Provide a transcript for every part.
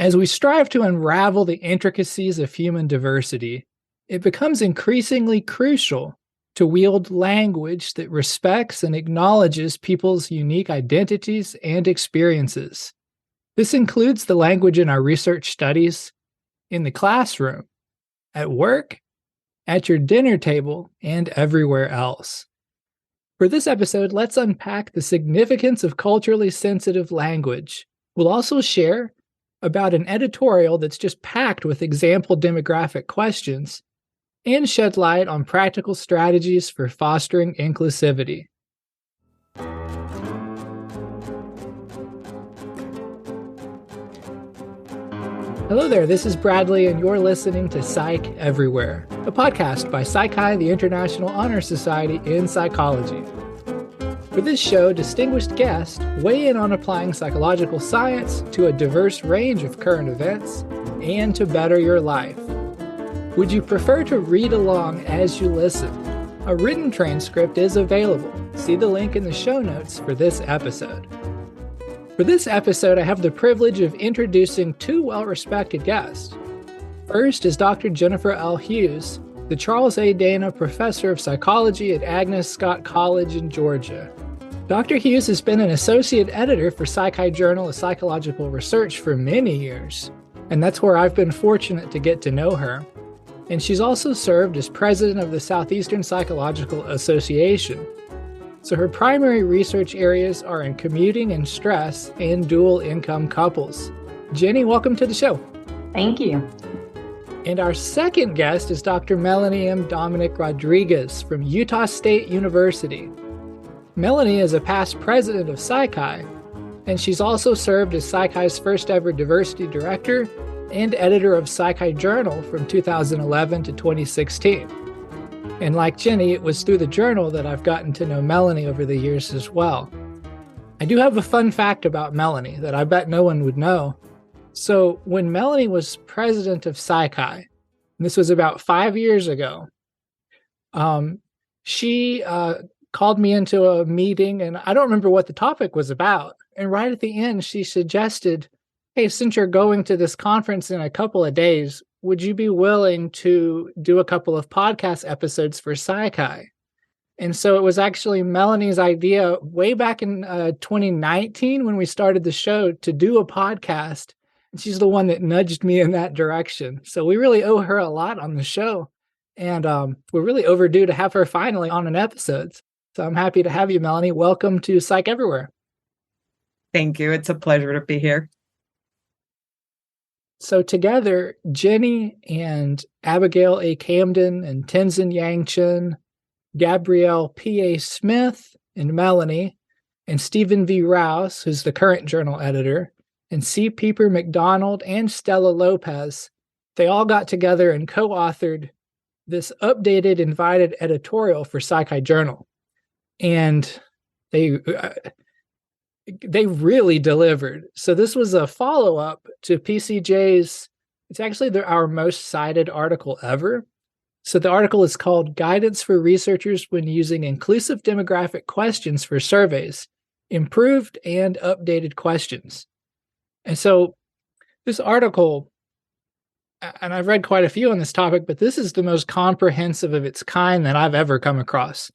As we strive to unravel the intricacies of human diversity, it becomes increasingly crucial to wield language that respects and acknowledges people's unique identities and experiences. This includes the language in our research studies, in the classroom, at work, at your dinner table, and everywhere else. For this episode, let's unpack the significance of culturally sensitive language. We'll also share about an editorial that's just packed with example demographic questions and shed light on practical strategies for fostering inclusivity. Hello there, this is Bradley, and you're listening to Psych Everywhere, a podcast by Psi Chi, the International Honor Society in Psychology. For this show, distinguished guests weigh in on applying psychological science to a diverse range of current events and to better your life. Would you prefer to read along as you listen? A written transcript is available. See the link in the show notes for this episode. For this episode, I have the privilege of introducing two well-respected guests. First is Dr. Jennifer L. Hughes, the Charles A. Dana Professor of Psychology at Agnes Scott College in Georgia. Dr. Hughes has been an associate editor for Psi Chi Journal of Psychological Research for many years, and that's where I've been fortunate to get to know her. And she's also served as president of the Southeastern Psychological Association. So her primary research areas are in commuting and stress and dual income couples. Jenny, welcome to the show. Thank you. And our second guest is Dr. Melanie M. Domenech Rodríguez from Utah State University. Melanie is a past president of Psi Chi, and she's also served as Psi Chi's first ever diversity director and editor of Psi Chi Journal from 2011 to 2016. And like Jenny, it was through the journal that I've gotten to know Melanie over the years as well. I do have a fun fact about Melanie that I bet no one would know. So when Melanie was president of Psi Chi, and this was about 5 years ago, she called me into a meeting, and I don't remember what the topic was about. And right at the end, she suggested, hey, since you're going to this conference in a couple of days, would you be willing to do a couple of podcast episodes for Psi Chi? And so it was actually Melanie's idea way back in 2019 when we started the show to do a podcast. And she's the one that nudged me in that direction. So we really owe her a lot on the show. And we're really overdue to have her finally on an episode. So I'm happy to have you, Melanie. Welcome to Psych Everywhere. Thank you. It's a pleasure to be here. So together, Jenny and Abigail A. Camden and Tenzin Yang Chen, Gabrielle P.A. Smith and Melanie, and Stephen V. Rouse, who's the current journal editor, and C. Pieper McDonald and Stella Lopez, they all got together and co-authored this updated invited editorial for Psi Chi Journal. And they really delivered. So this was a follow-up to PCJ's, it's actually our most cited article ever. So the article is called Guidance for Researchers When Using Inclusive Demographic Questions for Surveys, Improved and Updated Questions. And so this article, and I've read quite a few on this topic, but this is the most comprehensive of its kind that I've ever come across.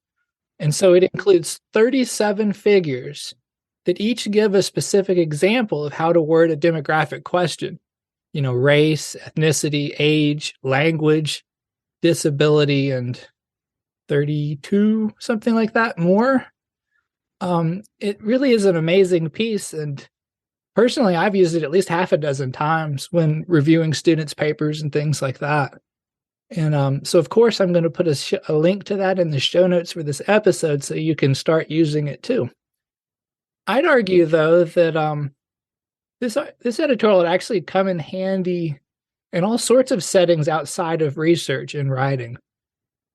And so it includes 37 figures that each give a specific example of how to word a demographic question. You know, race, ethnicity, age, language, disability, and 32, something like that, more. It really is an amazing piece. And personally, I've used it at least half a dozen times when reviewing students' papers and things like that. And so, of course, I'm going to put a link to that in the show notes for this episode so you can start using it too. I'd argue, though, that this editorial would actually come in handy in all sorts of settings outside of research and writing.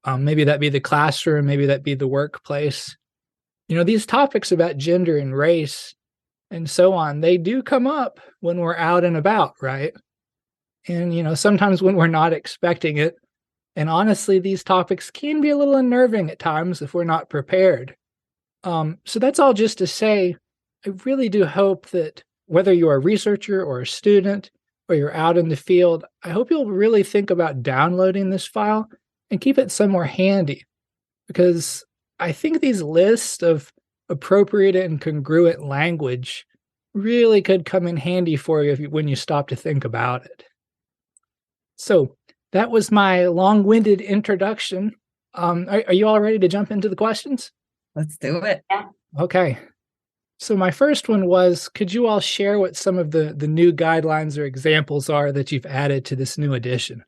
Maybe that be the classroom, maybe that be the workplace. You know, these topics about gender and race and so on, they do come up when we're out and about, right? And, you know, sometimes when we're not expecting it. And honestly, these topics can be a little unnerving at times if we're not prepared. So that's all just to say, I really do hope that whether you're a researcher or a student, or you're out in the field, I hope you'll really think about downloading this file and keep it somewhere handy, because I think these lists of appropriate and congruent language really could come in handy for you, when you stop to think about it. So that was my long-winded introduction. Are you all ready to jump into the questions? Let's do it. Yeah. Okay. So my first one was, could you all share what some of the new guidelines or examples are that you've added to this new edition?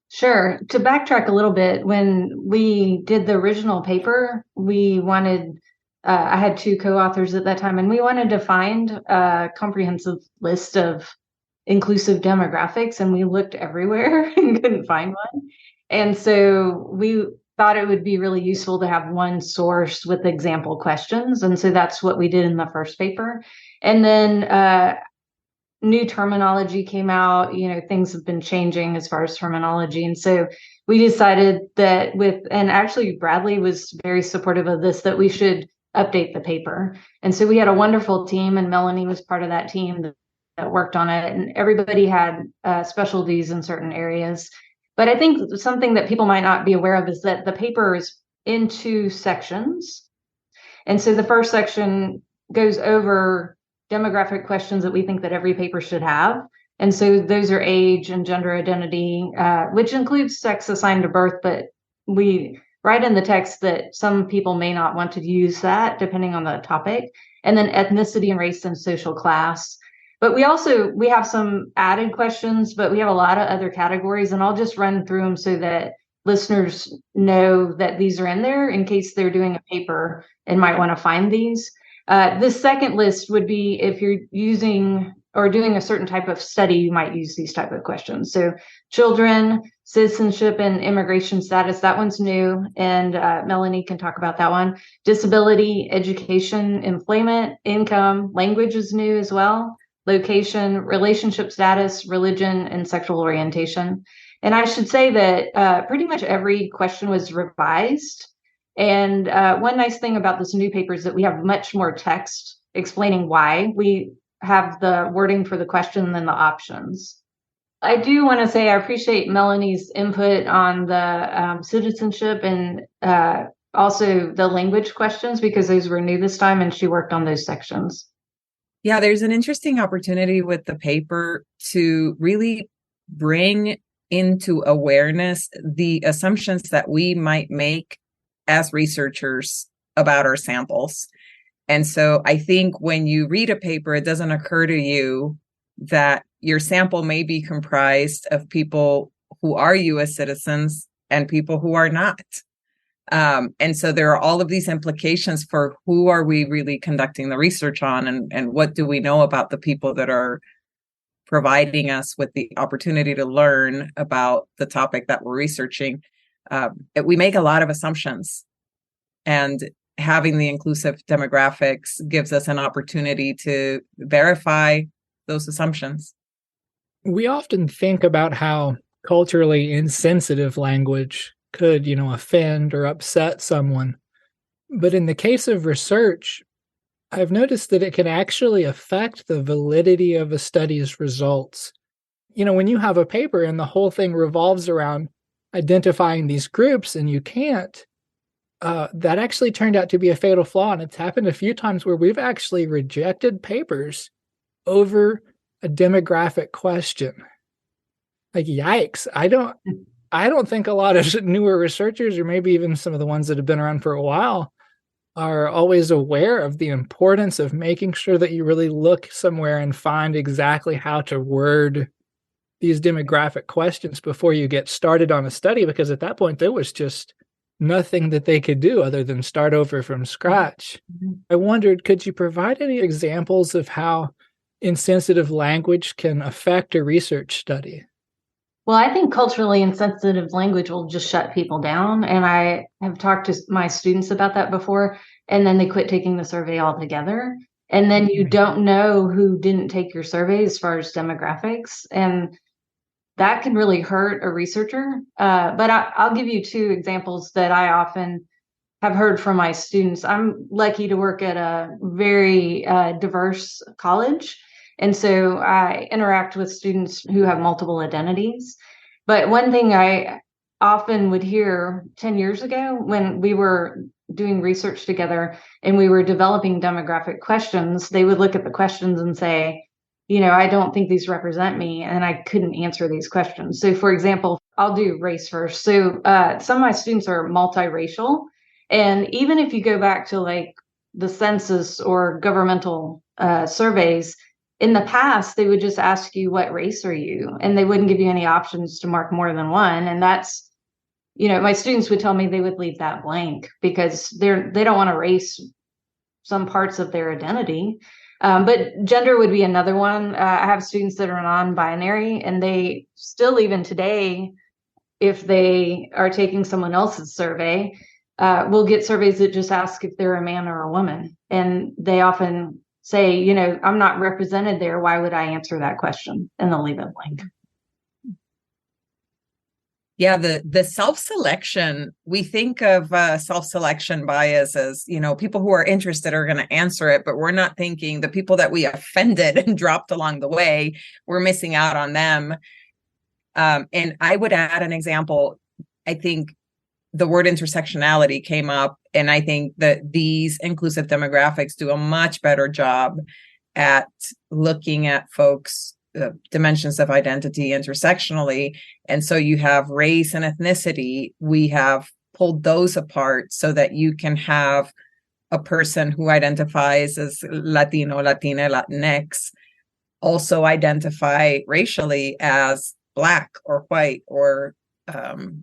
Sure. To backtrack a little bit, when we did the original paper, we wanted, I had two co-authors at that time, and we wanted to find a comprehensive list of inclusive demographics, and we looked everywhere and couldn't find one. And so we thought it would be really useful to have one source with example questions. And so that's what we did in the first paper. And then new terminology came out, things have been changing as far as terminology. And so we decided that and actually Bradley was very supportive of this, that we should update the paper. And so we had a wonderful team, and Melanie was part of that team that worked on it. And everybody had specialties in certain areas. But I think something that people might not be aware of is that the paper is in two sections. And so the first section goes over demographic questions that we think that every paper should have. And so those are age and gender identity, which includes sex assigned to birth, but we write in the text that some people may not want to use that depending on the topic. And then ethnicity and race and social class. But we have some added questions, but we have a lot of other categories, and I'll just run through them so that listeners know that these are in there in case they're doing a paper and might want to find these. This second list would be if you're using or doing a certain type of study, you might use these type of questions. So children, citizenship, and immigration status, that one's new, and Melanie can talk about that one. Disability, education, employment, income, language is new as well. Location, relationship status, religion, and sexual orientation. And I should say that pretty much every question was revised. And one nice thing about this new paper is that we have much more text explaining why we have the wording for the question than the options. I do want to say I appreciate Melanie's input on the citizenship and also the language questions, because those were new this time, and she worked on those sections. Yeah, there's an interesting opportunity with the paper to really bring into awareness the assumptions that we might make as researchers about our samples. And so I think when you read a paper, it doesn't occur to you that your sample may be comprised of people who are U.S. citizens and people who are not. And so there are all of these implications for who are we really conducting the research on, and what do we know about the people that are providing us with the opportunity to learn about the topic that we're researching. We make a lot of assumptions, and having the inclusive demographics gives us an opportunity to verify those assumptions. We often think about how culturally insensitive language could, offend or upset someone. But in the case of research, I've noticed that it can actually affect the validity of a study's results. When you have a paper and the whole thing revolves around identifying these groups and you can't, that actually turned out to be a fatal flaw. And it's happened a few times where we've actually rejected papers over a demographic question. Like, yikes. I don't think a lot of newer researchers, or maybe even some of the ones that have been around for a while, are always aware of the importance of making sure that you really look somewhere and find exactly how to word these demographic questions before you get started on a study, because at that point there was just nothing that they could do other than start over from scratch. Mm-hmm. I wondered, could you provide any examples of how insensitive language can affect a research study? Well, I think culturally insensitive language will just shut people down. And I have talked to my students about that before, and then they quit taking the survey altogether. And then you don't know who didn't take your survey as far as demographics. And that can really hurt a researcher. But I'll give you two examples that I often have heard from my students. I'm lucky to work at a very diverse college. And so I interact with students who have multiple identities. But one thing I often would hear 10 years ago when we were doing research together and we were developing demographic questions, they would look at the questions and say, I don't think these represent me, and I couldn't answer these questions. So, for example, I'll do race first. So some of my students are multiracial. And even if you go back to like the census or governmental surveys, in the past, they would just ask you, what race are you? And they wouldn't give you any options to mark more than one. And that's, my students would tell me they would leave that blank because they don't want to erase some parts of their identity. But gender would be another one. I have students that are non-binary, and they still, even today, if they are taking someone else's survey, will get surveys that just ask if they're a man or a woman. And they often say, I'm not represented there. Why would I answer that question? And they'll leave it blank. Yeah, the self-selection, we think of self-selection bias as, people who are interested are going to answer it, but we're not thinking the people that we offended and dropped along the way, we're missing out on them. And I would add an example. I think the word intersectionality came up, and I think that these inclusive demographics do a much better job at looking at folks' dimensions of identity intersectionally. And so you have race and ethnicity. We have pulled those apart so that you can have a person who identifies as Latino, Latina, Latinx also identify racially as Black or white or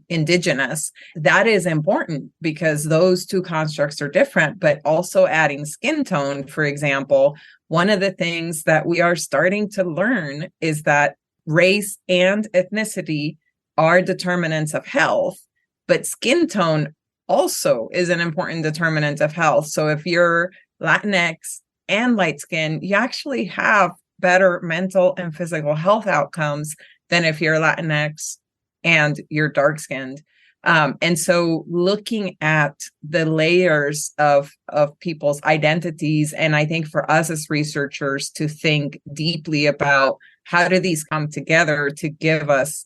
indigenous. That is important because those two constructs are different, but also adding skin tone, for example. One of the things that we are starting to learn is that race and ethnicity are determinants of health, but skin tone also is an important determinant of health. So if you're Latinx and light skin, you actually have better mental and physical health outcomes than if you're Latinx and you're dark skinned. And so looking at the layers of people's identities, and I think for us as researchers to think deeply about how do these come together to give us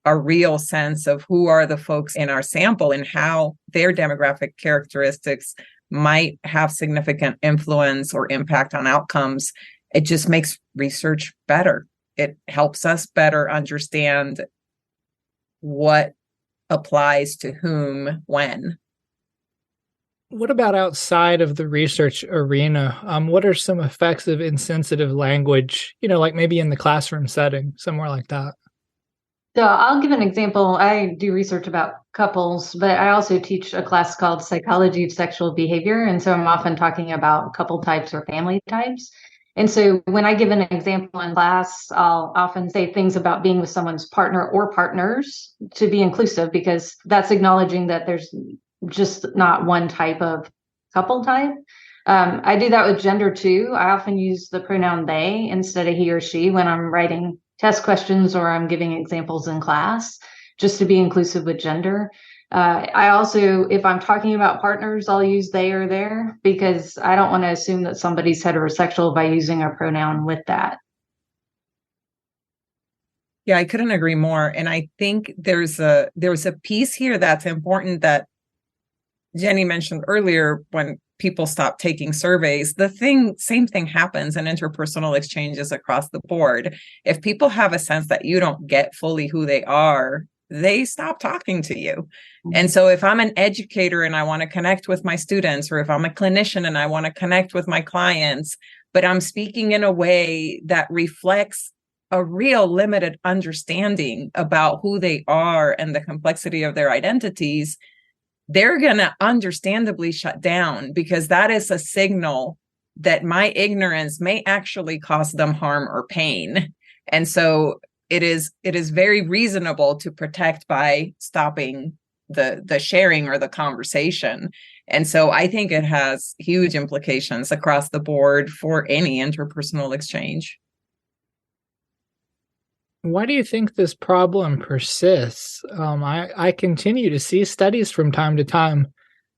a real sense of who are the folks in our sample and how their demographic characteristics might have significant influence or impact on outcomes. It just makes research better. It helps us better understand what applies to whom when. What about outside of the research arena? What are some effects of insensitive language, like maybe in the classroom setting, somewhere like that? So I'll give an example. I do research about couples, but I also teach a class called Psychology of Sexual Behavior. And so I'm often talking about couple types or family types. And so when I give an example in class, I'll often say things about being with someone's partner or partners to be inclusive, because that's acknowledging that there's just not one type of couple type. I do that with gender too. I often use the pronoun they instead of he or she when I'm writing test questions or I'm giving examples in class, just to be inclusive with gender. I also, if I'm talking about partners, I'll use they or their, because I don't want to assume that somebody's heterosexual by using a pronoun with that. Yeah, I couldn't agree more. And I think there's a piece here that's important that Jenny mentioned earlier. When people stop taking surveys, same thing happens in interpersonal exchanges across the board. If people have a sense that you don't get fully who they are, they stop talking to you. And so if I'm an educator and I want to connect with my students, or if I'm a clinician and I want to connect with my clients, but I'm speaking in a way that reflects a real limited understanding about who they are and the complexity of their identities, they're going to understandably shut down, because that is a signal that my ignorance may actually cause them harm or pain. And so it is very reasonable to protect by stopping the sharing or the conversation. And so I think it has huge implications across the board for any interpersonal exchange. Why do you think this problem persists? I continue to see studies from time to time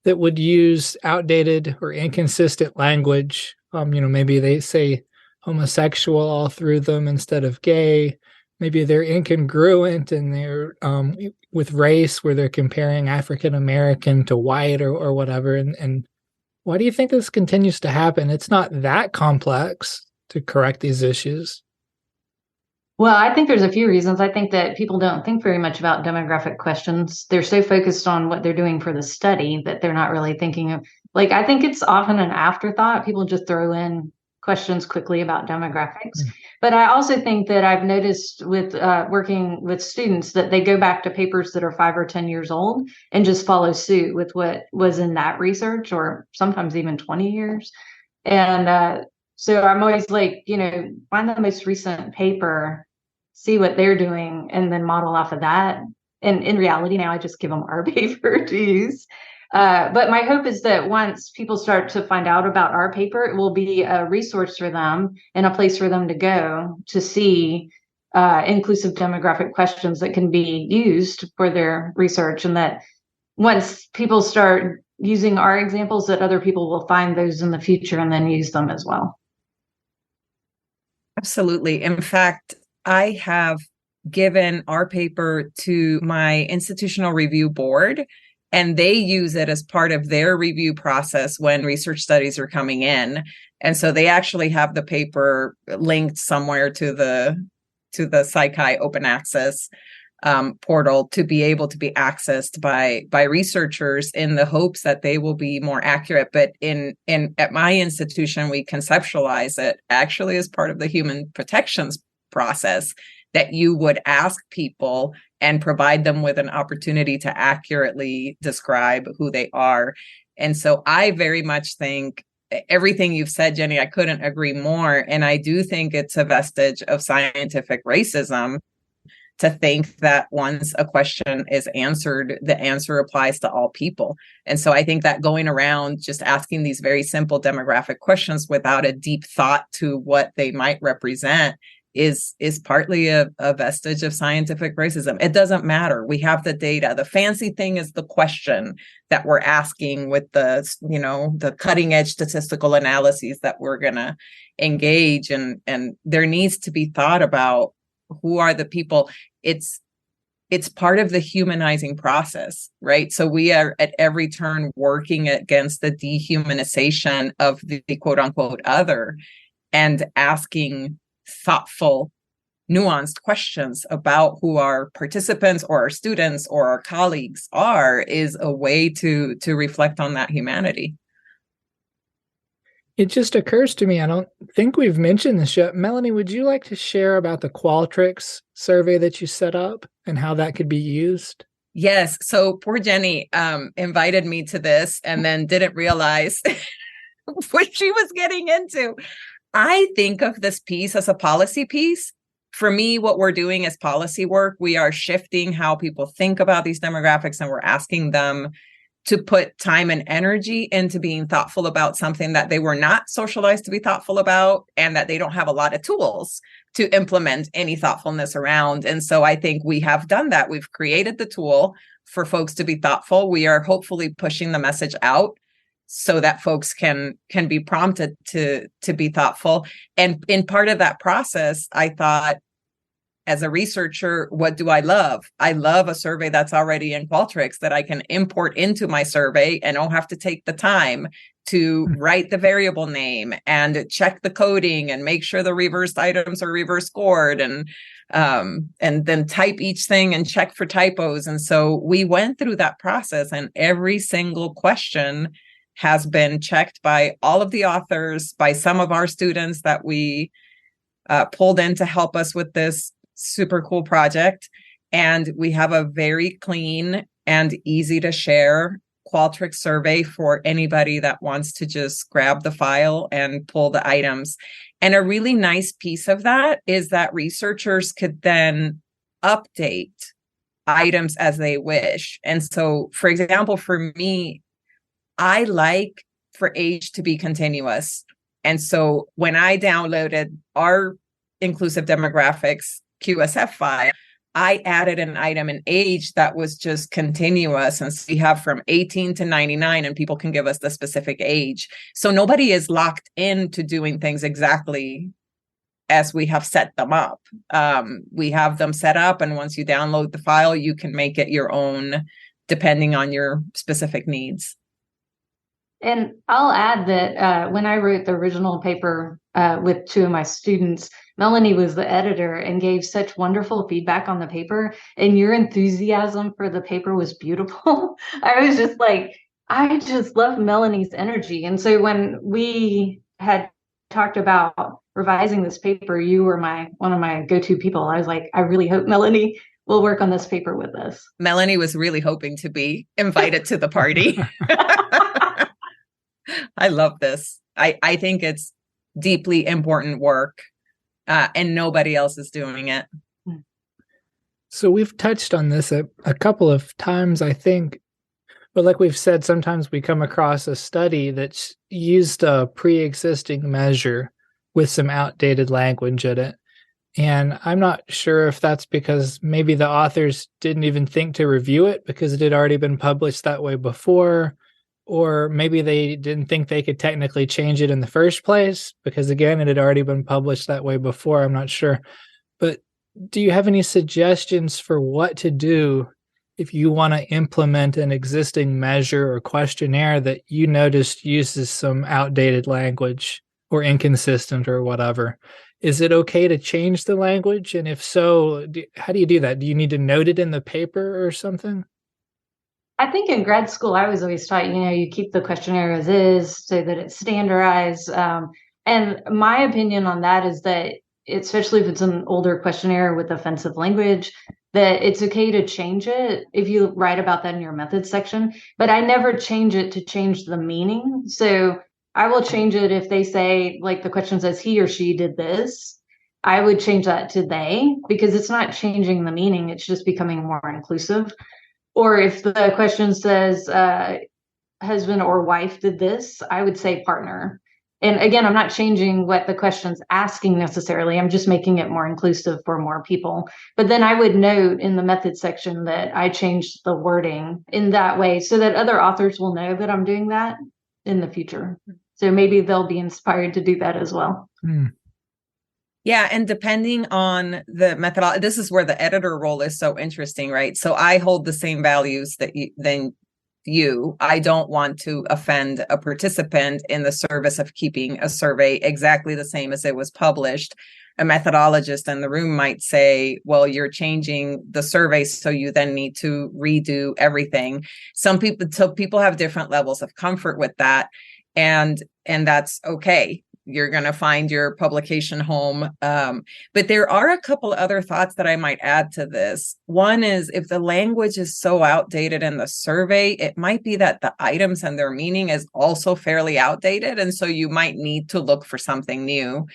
that would use outdated or inconsistent language. Maybe they say homosexual all through them instead of gay. Maybe they're incongruent and they're with race, where they're comparing African American to white or whatever. And why do you think this continues to happen? It's not that complex to correct these issues. Well, I think there's a few reasons. I think that people don't think very much about demographic questions. They're so focused on what they're doing for the study that they're not really thinking of, like, I think it's often an afterthought. People just throw in questions quickly about demographics. But I also think that I've noticed with working with students that they go back to papers that are 5 or 10 years old and just follow suit with what was in that research, or sometimes even 20 years. And so I'm always like, find the most recent paper, see what they're doing, and then model off of that. And in reality, now I just give them our paper to use. But my hope is that once people start to find out about our paper, it will be a resource for them and a place for them to go to see inclusive demographic questions that can be used for their research. And that once people start using our examples, that other people will find those in the future and then use them as well. Absolutely. In fact, I have given our paper to my institutional review board, and they use it as part of their review process when research studies are coming in. And so they actually have the paper linked somewhere to the Psi Chi open access portal to be able to be accessed by researchers in the hopes that they will be more accurate. But at my institution, we conceptualize it actually as part of the human protections process, that you would ask people and provide them with an opportunity to accurately describe who they are. And so I very much think everything you've said, Jenny, I couldn't agree more. And I do think it's a vestige of scientific racism to think that once a question is answered, the answer applies to all people. And so I think that going around just asking these very simple demographic questions without a deep thought to what they might represent is partly a vestige of scientific racism. It doesn't matter. We have the data. The fancy thing is the question that we're asking with the cutting edge statistical analyses that we're going to engage. And there needs to be thought about who are the people. It's part of the humanizing process, right? So we are at every turn working against the dehumanization of the quote unquote other, and asking thoughtful, nuanced questions about who our participants or our students or our colleagues are is a way to reflect on that humanity. It just occurs to me, I don't think we've mentioned this yet. Melanie, would you like to share about the Qualtrics survey that you set up and how that could be used? Yes. So poor Jenny invited me to this and then didn't realize what she was getting into. I think of this piece as a policy piece. For me, what we're doing is policy work. We are shifting how people think about these demographics, and we're asking them to put time and energy into being thoughtful about something that they were not socialized to be thoughtful about, and that they don't have a lot of tools to implement any thoughtfulness around. And so I think we have done that. We've created the tool for folks to be thoughtful. We are hopefully pushing the message out so that folks can be prompted to be thoughtful. And in part of that process, I thought, as a researcher, what do I love? I love a survey that's already in Qualtrics that I can import into my survey and don't have to take the time to write the variable name and check the coding and make sure the reversed items are reverse scored, and then type each thing and check for typos. And so we went through that process, and every single question has been checked by all of the authors, by some of our students that we pulled in to help us with this super cool project. And we have a very clean and easy to share Qualtrics survey for anybody that wants to just grab the file and pull the items. And a really nice piece of that is that researchers could then update items as they wish. And so, for example, for me, I like for age to be continuous. And so when I downloaded our inclusive demographics QSF file, I added an item in age that was just continuous. And so we have from 18 to 99, and people can give us the specific age. So nobody is locked into doing things exactly as we have set them up. We have them set up, and once you download the file, you can make it your own, depending on your specific needs. And I'll add that when I wrote the original paper with two of my students, Melanie was the editor and gave such wonderful feedback on the paper. And your enthusiasm for the paper was beautiful. I was just like, I just love Melanie's energy. And so when we had talked about revising this paper, you were one of my go-to people. I was like, I really hope Melanie will work on this paper with us. Melanie was really hoping to be invited to the party. I love this. I think it's deeply important work, and nobody else is doing it. So we've touched on this a couple of times, I think. But like we've said, sometimes we come across a study that's used a pre-existing measure with some outdated language in it. And I'm not sure if that's because maybe the authors didn't even think to review it because it had already been published that way before, or maybe they didn't think they could technically change it in the first place because, again, it had already been published that way before. I'm not sure. But do you have any suggestions for what to do if you want to implement an existing measure or questionnaire that you noticed uses some outdated language or inconsistent or whatever? Is it okay to change the language? And if so, how do you do that? Do you need to note it in the paper or something? I think in grad school, I was always taught, you keep the questionnaire as is so that it's standardized. And my opinion on that is that, especially if it's an older questionnaire with offensive language, that it's okay to change it if you write about that in your methods section. But I never change it to change the meaning. So I will change it if they say, like the question says, he or she did this. I would change that to they, because it's not changing the meaning. It's just becoming more inclusive. Or if the question says husband or wife did this, I would say partner. And again, I'm not changing what the question's asking necessarily. I'm just making it more inclusive for more people. But then I would note in the methods section that I changed the wording in that way so that other authors will know that I'm doing that in the future. So maybe they'll be inspired to do that as well. Yeah. And depending on the methodology, this is where the editor role is so interesting, right? So I hold the same values that you. I don't want to offend a participant in the service of keeping a survey exactly the same as it was published. A methodologist in the room might say, well, you're changing the survey, so you then need to redo everything. So people have different levels of comfort with that. And that's okay. You're going to find your publication home. But there are a couple other thoughts that I might add to this. One is, if the language is so outdated in the survey, it might be that the items and their meaning is also fairly outdated. And so you might need to look for something new.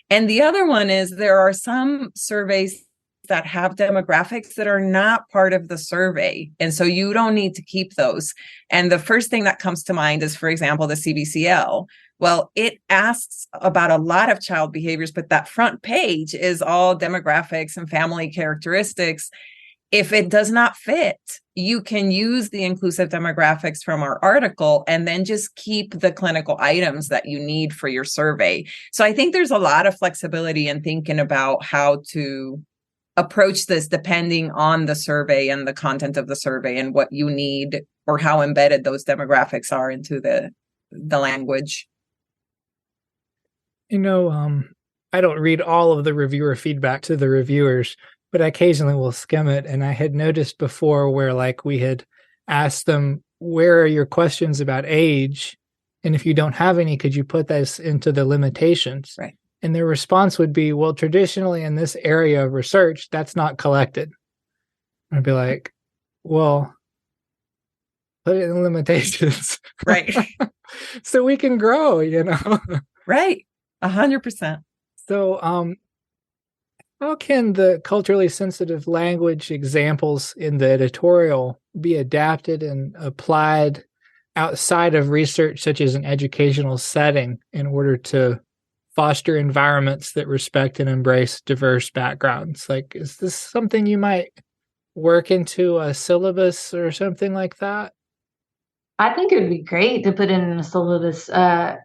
And the other one is, there are some surveys that have demographics that are not part of the survey. And so you don't need to keep those. And the first thing that comes to mind is, for example, the CBCL. Well, it asks about a lot of child behaviors, but that front page is all demographics and family characteristics. If it does not fit, you can use the inclusive demographics from our article and then just keep the clinical items that you need for your survey. So I think there's a lot of flexibility in thinking about how to approach this depending on the survey and the content of the survey and what you need, or how embedded those demographics are into the language. I don't read all of the reviewer feedback to the reviewers, but I occasionally will skim it. And I had noticed before where, like, we had asked them, where are your questions about age? And if you don't have any, could you put this into the limitations? Right. And their response would be, well, traditionally in this area of research, that's not collected. I'd be like, well, put it in limitations. Right. So we can grow, Right. 100%. So how can the culturally sensitive language examples in the editorial be adapted and applied outside of research, such as an educational setting, in order to foster environments that respect and embrace diverse backgrounds? Like, is this something you might work into a syllabus or something like that? I think it would be great to put in a syllabus.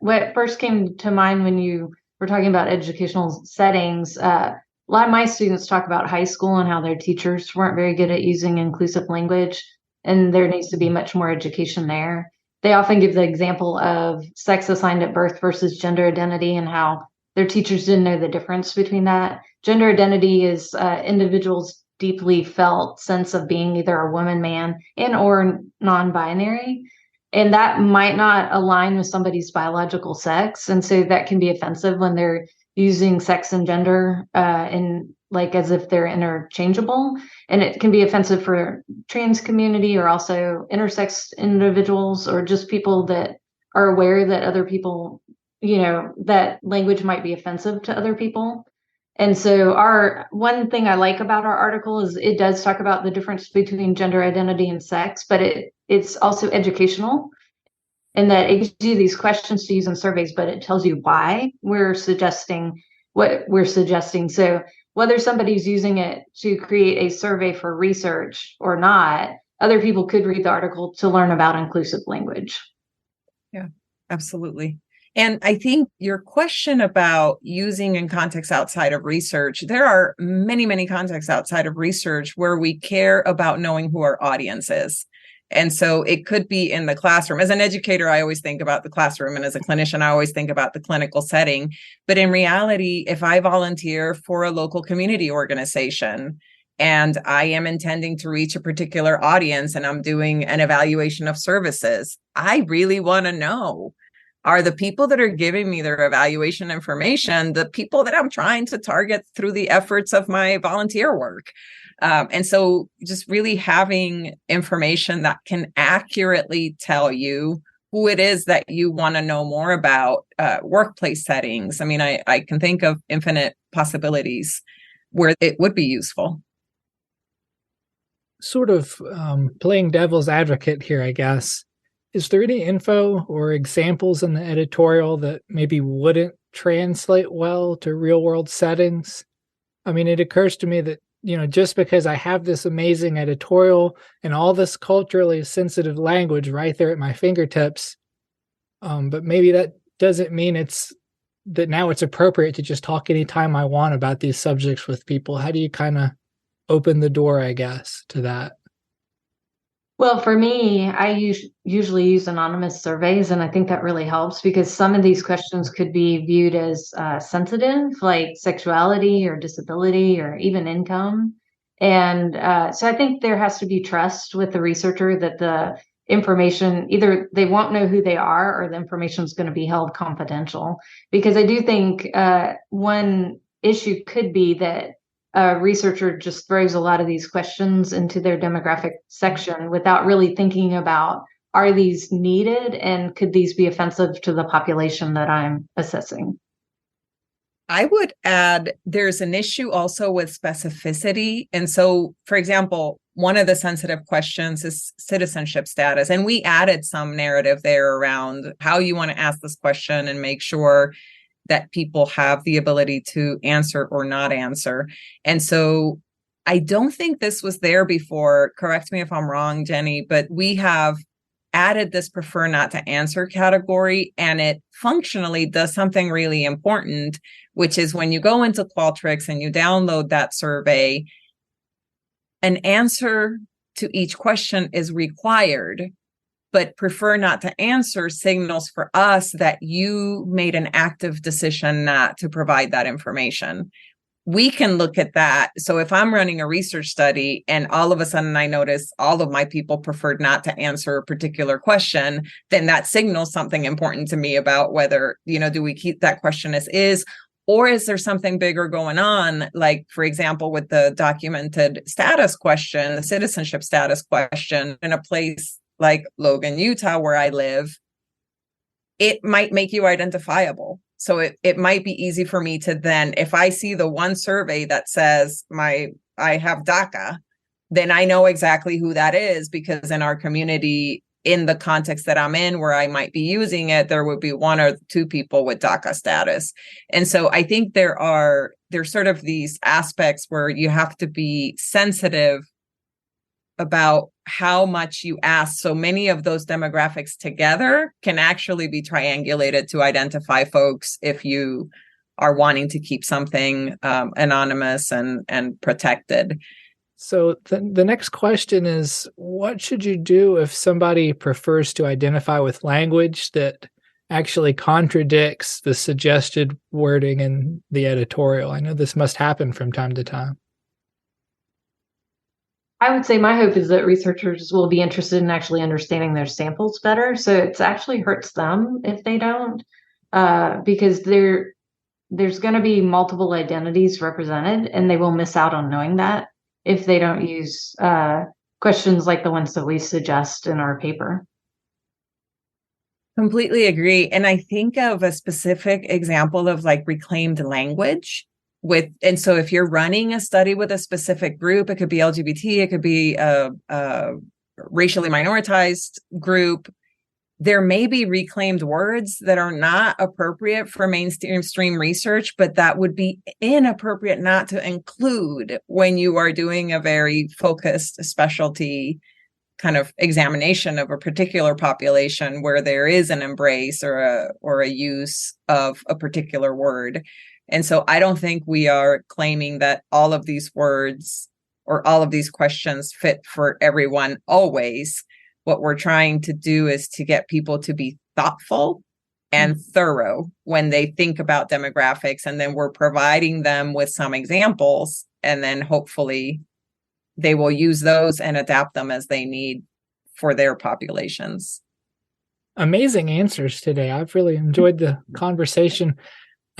What first came to mind when you we're talking about educational settings, a lot of my students talk about high school and how their teachers weren't very good at using inclusive language, and there needs to be much more education there. They often give the example of sex assigned at birth versus gender identity and how their teachers didn't know the difference between that. Gender identity is individuals' deeply felt sense of being either a woman, man, and or non-binary. And that might not align with somebody's biological sex. And so that can be offensive when they're using sex and gender in like as if they're interchangeable. And it can be offensive for trans community or also intersex individuals or just people that are aware that other people, that language might be offensive to other people. And so our one thing I like about our article is it does talk about the difference between gender identity and sex, but it's also educational in that it gives you these questions to use in surveys, but it tells you why we're suggesting what we're suggesting. So whether somebody's using it to create a survey for research or not, other people could read the article to learn about inclusive language. Yeah, absolutely. And I think your question about using in context outside of research, there are many, many contexts outside of research where we care about knowing who our audience is. And so it could be in the classroom. As an educator, I always think about the classroom. And as a clinician, I always think about the clinical setting. But in reality, if I volunteer for a local community organization and I am intending to reach a particular audience and I'm doing an evaluation of services, I really want to know, are the people that are giving me their evaluation information the people that I'm trying to target through the efforts of my volunteer work? And so just really having information that can accurately tell you who it is that you want to know more about, workplace settings. I mean, I can think of infinite possibilities where it would be useful. Sort of playing devil's advocate here, I guess. Is there any info or examples in the editorial that maybe wouldn't translate well to real world settings? I mean, it occurs to me that, just because I have this amazing editorial and all this culturally sensitive language right there at my fingertips, but maybe that doesn't mean that now it's appropriate to just talk anytime I want about these subjects with people. How do you kind of open the door, I guess, to that? Well, for me, I usually use anonymous surveys, and I think that really helps because some of these questions could be viewed as sensitive, like sexuality or disability or even income. And so I think there has to be trust with the researcher that the information, either they won't know who they are or the information is going to be held confidential. Because I do think one issue could be that a researcher just throws a lot of these questions into their demographic section without really thinking about, are these needed and could these be offensive to the population that I'm assessing? I would add there's an issue also with specificity. And so, for example, one of the sensitive questions is citizenship status. And we added some narrative there around how you want to ask this question and make sure that people have the ability to answer or not answer. And so I don't think this was there before. Correct me if I'm wrong, Jenny, but we have added this prefer not to answer category, and it functionally does something really important, which is when you go into Qualtrics and you download that survey, an answer to each question is required, but prefer not to answer signals for us that you made an active decision not to provide that information. We can look at that. So if I'm running a research study and all of a sudden I notice all of my people preferred not to answer a particular question, then that signals something important to me about whether, do we keep that question as is, or is there something bigger going on? Like, for example, with the documented status question, the citizenship status question in a place like Logan, Utah, where I live, it might make you identifiable. So it might be easy for me to then, if I see the one survey that says I have DACA, then I know exactly who that is, because in our community, in the context that I'm in, where I might be using it, there would be one or two people with DACA status. And so I think there's sort of these aspects where you have to be sensitive about how much you ask. So many of those demographics together can actually be triangulated to identify folks if you are wanting to keep something anonymous and protected. So the next question is, what should you do if somebody prefers to identify with language that actually contradicts the suggested wording in the editorial? I know this must happen from time to time. I would say my hope is that researchers will be interested in actually understanding their samples better. So it actually hurts them if they don't, because there's going to be multiple identities represented, and they will miss out on knowing that if they don't use questions like the ones that we suggest in our paper. Completely agree. And I think of a specific example of like reclaimed language and so if you're running a study with a specific group, it could be LGBT, it could be a racially minoritized group. There may be reclaimed words that are not appropriate for mainstream research, but that would be inappropriate not to include when you are doing a very focused specialty kind of examination of a particular population where there is an embrace or a use of a particular word. And so I don't think we are claiming that all of these words or all of these questions fit for everyone always. What we're trying to do is to get people to be thoughtful and thorough when they think about demographics. And then we're providing them with some examples, and then hopefully they will use those and adapt them as they need for their populations. Amazing answers today. I've really enjoyed the conversation.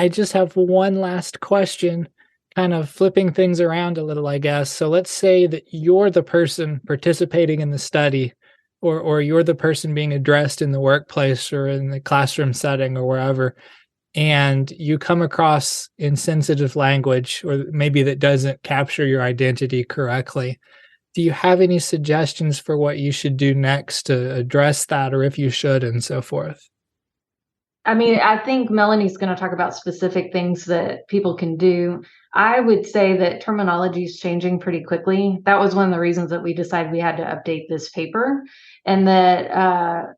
I just have one last question, kind of flipping things around a little, I guess. So let's say that you're the person participating in the study, or you're the person being addressed in the workplace or in the classroom setting or wherever, and you come across insensitive language, or maybe that doesn't capture your identity correctly. Do you have any suggestions for what you should do next to address that, or if you should, and so forth? I mean, I think Melanie's going to talk about specific things that people can do. I would say that terminology is changing pretty quickly. That was one of the reasons that we decided we had to update this paper, and that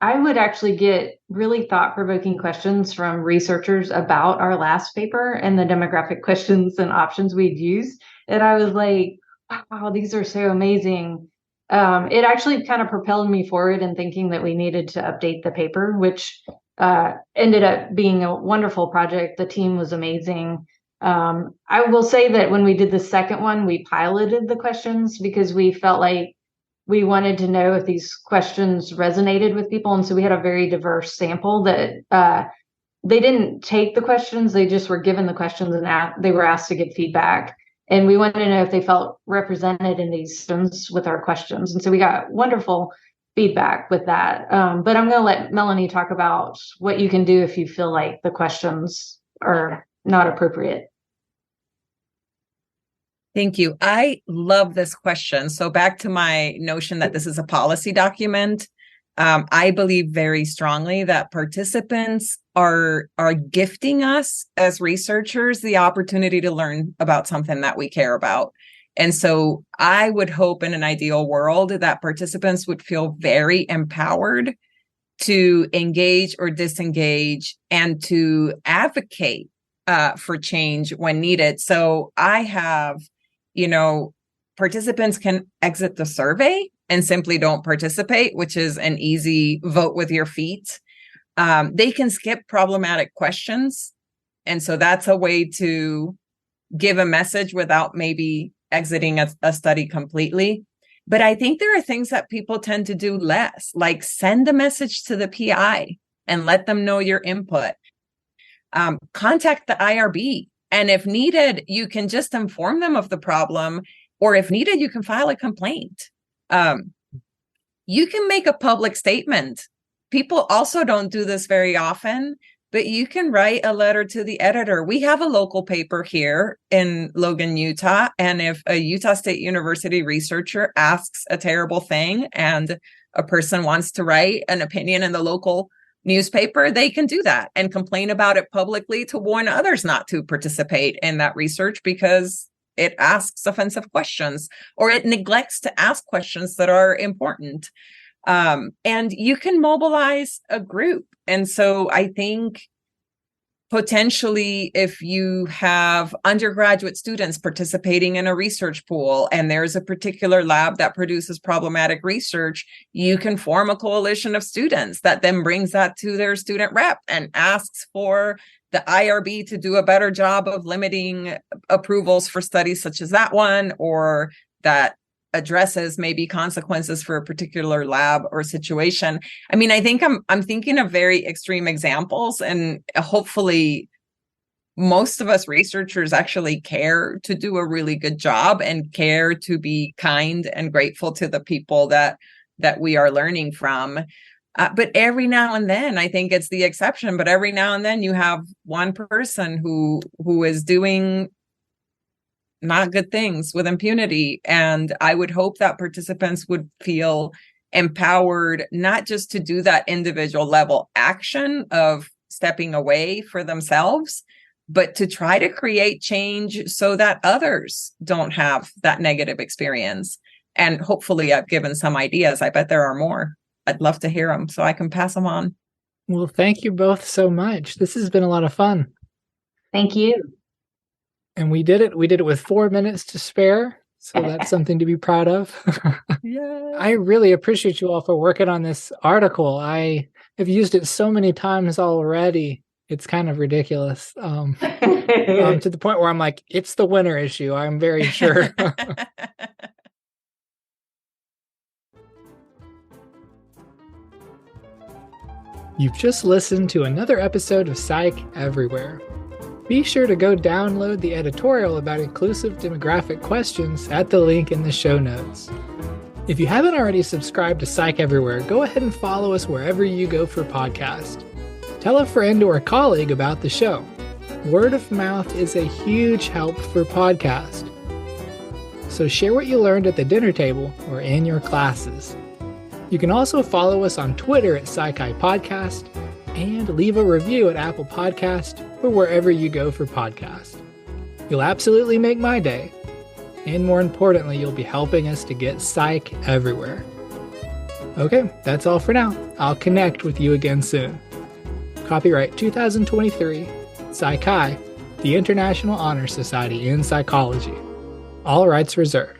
I would actually get really thought-provoking questions from researchers about our last paper and the demographic questions and options we'd used. And I was like, wow, these are so amazing. It actually kind of propelled me forward in thinking that we needed to update the paper, which ended up being a wonderful project. The team was amazing. I will say that when we did the second one, we piloted the questions because we felt like we wanted to know if these questions resonated with people. And so we had a very diverse sample that they didn't take the questions. They just were given the questions and they were asked to give feedback. And we wanted to know if they felt represented in these systems with our questions. And so we got wonderful feedback with that. But I'm going to let Melanie talk about what you can do if you feel like the questions are not appropriate. Thank you. I love this question. So back to my notion that this is a policy document. I believe very strongly that participants are gifting us as researchers the opportunity to learn about something that we care about. And so I would hope in an ideal world that participants would feel very empowered to engage or disengage and to advocate for change when needed. So I have, participants can exit the survey and simply don't participate, which is an easy vote with your feet. They can skip problematic questions. And so that's a way to give a message without maybe exiting a study completely. But I think there are things that people tend to do less, like send a message to the PI and let them know your input. Contact the IRB. And if needed, you can just inform them of the problem. Or if needed, you can file a complaint. You can make a public statement. People also don't do this very often, but you can write a letter to the editor. We have a local paper here in Logan, Utah. And if a Utah State University researcher asks a terrible thing and a person wants to write an opinion in the local newspaper, they can do that and complain about it publicly to warn others not to participate in that research because it asks offensive questions or it neglects to ask questions that are important. And you can mobilize a group. And so I think potentially, if you have undergraduate students participating in a research pool and there's a particular lab that produces problematic research, you can form a coalition of students that then brings that to their student rep and asks for the IRB to do a better job of limiting approvals for studies such as that one, or that addresses maybe consequences for a particular lab or situation. I mean, I think I'm thinking of very extreme examples, and hopefully most of us researchers actually care to do a really good job and care to be kind and grateful to the people that we are learning from. But every now and then, I think it's the exception, but every now and then you have one person who is doing not good things with impunity. And I would hope that participants would feel empowered, not just to do that individual level action of stepping away for themselves, but to try to create change so that others don't have that negative experience. And hopefully I've given some ideas. I bet there are more. I'd love to hear them so I can pass them on. Well, thank you both so much. This has been a lot of fun. Thank you. And we did it. We did it with 4 minutes to spare. So that's something to be proud of. Yeah. I really appreciate you all for working on this article. I have used it so many times already. It's kind of ridiculous. To the point where I'm like, it's the winter issue. I'm very sure. You've just listened to another episode of Psych Everywhere. Be sure to go download the editorial about inclusive demographic questions at the link in the show notes. If you haven't already subscribed to Psych Everywhere, go ahead and follow us wherever you go for podcasts. Tell a friend or a colleague about the show. Word of mouth is a huge help for podcasts. So share what you learned at the dinner table or in your classes. You can also follow us on Twitter at Psi Chi Podcast and leave a review at Apple Podcast or wherever you go for podcasts. You'll absolutely make my day. And more importantly, you'll be helping us to get Psych everywhere. Okay, that's all for now. I'll connect with you again soon. Copyright 2023, Psi Chi, the International Honor Society in Psychology. All rights reserved.